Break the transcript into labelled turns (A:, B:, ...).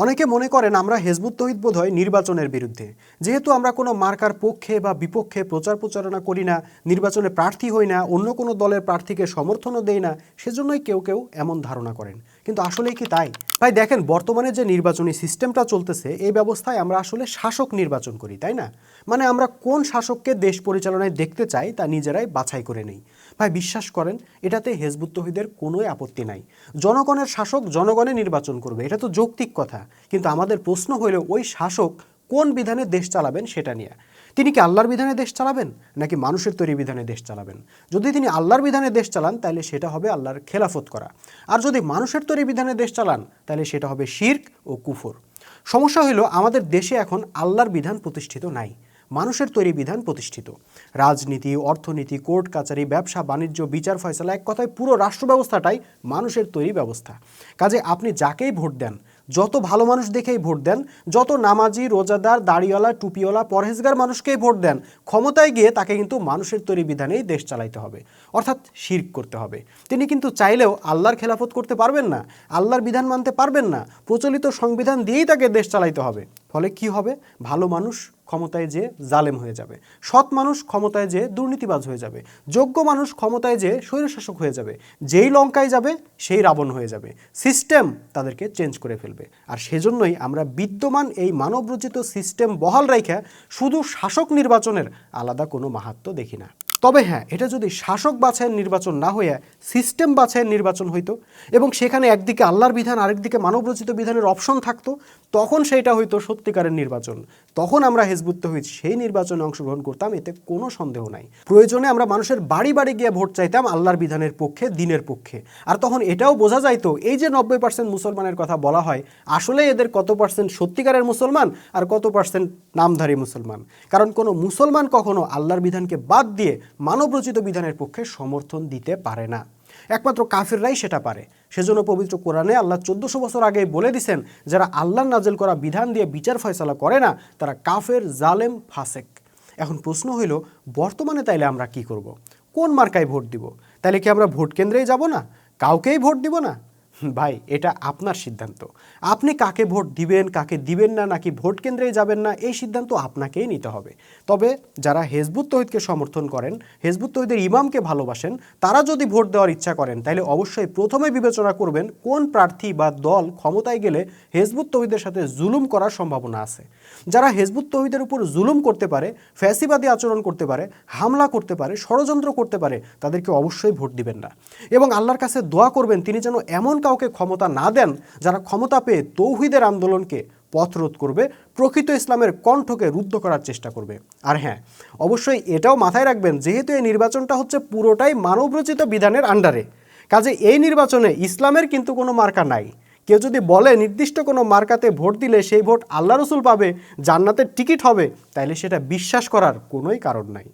A: অনেকে মনে করেন আমরা হিজবুত তৌহিদ বোধহয় নির্বাচনের বিরুদ্ধে, যেহেতু আমরা কোনো মার্কার পক্ষে বা বিপক্ষে প্রচার প্রচারণা করি না, নির্বাচনে প্রার্থী হই না, অন্য কোনো দলের প্রার্থীকে সমর্থনও দেই না, সেজন্যই কেউ কেউ এমন ধারণা করেন। কিন্তু আসলেই কি তাই? ভাই দেখেন, বর্তমানে যে নির্বাচনী সিস্টেমটা চলতেছে এই ব্যবস্থায় আমরা আসলে শাসক নির্বাচন করি, তাই না? মানে আমরা কোন শাসককে দেশ পরিচালনায় দেখতে চাই তা নিজেরাই বাছাই করে নেই। ভাই বিশ্বাস করেন, এটাতে হিজবুত তৌহিদের কোনোই আপত্তি নাই। জনগণের শাসক জনগণে নির্বাচন করবে, এটা তো যৌক্তিক কথা। কিন্তু আমাদের প্রশ্ন হইল, ওই শাসক কোন বিধানে দেশ চালাবেন সেটা নিয়ে। তিনি কি আল্লাহর বিধানে দেশ চালাবেন নাকি মানুষের তৈরি বিধানে দেশ চালাবেন? যদি তিনি আল্লাহর বিধানে দেশ চালান তাহলে সেটা হবে আল্লাহর খেলাফত করা, আর যদি মানুষের তৈরি বিধানে দেশ চালান তাহলে সেটা হবে শিরক ও কুফর। সমস্যা হইল, আমাদের দেশে এখন আল্লাহর বিধান প্রতিষ্ঠিত নাই, মানুষের তৈরি বিধান প্রতিষ্ঠিত। রাজনীতি, অর্থনীতি, কোর্ট কাচারি, ব্যবসা বাণিজ্য, বিচার ফয়সালা, এক কথায় পুরো রাষ্ট্র ব্যবস্থাটাই মানুষের তৈরি ব্যবস্থা। কাজে আপনি যাকেই ভোট দেন, যত ভালো মানুষ দেখেই ভোট দেন, যত নামাজি, রোজাদার, দাড়িওয়ালা, টুপিওয়ালা, পরহেজগার মানুষকেই ভোট দেন, ক্ষমতায় গিয়ে তাকে কিন্তু মানুষের তৈরি বিধানেই দেশ চালাইতে হবে, অর্থাৎ শিরক করতে হবে। তিনি কিন্তু চাইলেও আল্লাহর খেলাফত করতে পারবেন না, আল্লাহর বিধান মানতে পারবেন না, প্রচলিত সংবিধান দিয়েই তাকে দেশ চালাইতে হবে। ফলে কি হবে? ভালো মানুষ ক্ষমতায় যে জালেম হয়ে যাবে, সৎ মানুষ ক্ষমতায় যে দুর্নীতিবাজ হয়ে যাবে, যোগ্য মানুষ ক্ষমতায় যে স্বৈরশাসক হয়ে যাবে, যেই লঙ্কায় যাবে সেই রাবণ হয়ে যাবে। সিস্টেম তাদেরকে চেঞ্জ করে ফেলবে। আর সেজন্যই আমরা বিদ্যমান এই মানবরচিত সিস্টেম বহাল রাইখা শুধু শাসক নির্বাচনের আলাদা কোনো মাহাত্ম্য দেখি না। তবে হ্যাঁ, এটা যদি শাসক বাছাইয়ের নির্বাচন না হইয়া সিস্টেম বাছাইয়ের নির্বাচন হইতো এবং সেখানে একদিকে আল্লাহর বিধান আরেকদিকে মানবরচিত বিধানের অপশন থাকতো, তখন সেইটা হইতো সত্যিকারের নির্বাচন। তখন আমরা হিজবুত তৌহিদ সেই নির্বাচনে অংশগ্রহণ করতাম, এতে কোনো সন্দেহ নাই। প্রয়োজনে আমরা মানুষের বাড়ি বাড়ি গিয়ে ভোট চাইতাম আল্লাহর বিধানের পক্ষে, দিনের পক্ষে। আর তখন এটাও বোঝা যাইতো, এই যে 90% মুসলমানের কথা বলা হয়, আসলে এদের কত পার্সেন্ট সত্যিকারের মুসলমান আর কত পার্সেন্ট নামধারী মুসলমান। কারণ কোনো মুসলমান কখনো আল্লাহর বিধানকে বাদ দিয়ে মানবরচিত বিধানের পক্ষে সমর্থন দিতে পারে না, একমাত্র কাফিররাই সেটা পারে। সেজন্য পবিত্র কোরআনে আল্লাহ 1400 বছর আগে বলে দিয়েছেন, যারা আল্লাহর নাজেল করা বিধান দিয়ে বিচার ফয়সালা করে না তারা কাফের, জালেম, ফাসেক। এখন প্রশ্ন হইল, বর্তমানে তাইলে আমরা কি করব? কোন মার্কায় ভোট দিব? তাইলে কি আমরা ভোট কেন্দ্রেই যাব না, কাউকেই ভোট দিব না? ভাই, এটা আপনার সিদ্ধান্ত। আপনি কাকে ভোট দিবেন, কাকে দিবেন না, নাকি ভোট কেন্দ্রেই যাবেন না, এই সিদ্ধান্ত আপনাকেই নিতে হবে। তবে যারা হিজবুত তৌহিদকে সমর্থন করেন, হিজবুত তৌহিদের ইমামকে ভালোবাসেন, তারা যদি ভোট দেওয়ার ইচ্ছা করেন তাহলে অবশ্যই প্রথমে বিবেচনা করবেন কোন প্রার্থী বা দল ক্ষমতায় গেলে হিজবুত তৌহিদের সাথে জুলুম করার সম্ভাবনা আছে। যারা হিজবুত তৌহিদের উপর জুলুম করতে পারে, ফ্যাসিবাদী আচরণ করতে পারে, হামলা করতে পারে, ষড়যন্ত্র করতে পারে, তাদেরকে অবশ্যই ভোট দিবেন না। এবং আল্লাহর কাছে দোয়া করবেন তিনি যেন এমন কাউকে ক্ষমতা না দেন যারা ক্ষমতা পেয়ে তৌহিদের আন্দোলনকে পথরোধ করবে, প্রকৃত ইসলামের কণ্ঠকে রুদ্ধ করার চেষ্টা করবে। আর হ্যাঁ, অবশ্যই এটাও মাথায় রাখবেন, যেহেতু এই নির্বাচনটা হচ্ছে পুরোটাই মানবরচিত বিধানের আন্ডারে, কাজে এই নির্বাচনে ইসলামের কিন্তু কোনো মার্কা নাই। কেউ যদি বলে নির্দিষ্ট কোনো মার্কাতে ভোট দিলে সেই ভোট আল্লাহ রসুল পাবে, জান্নাতের টিকিট হবে, তাইলে সেটা বিশ্বাস করার কোনোই কারণ নাই।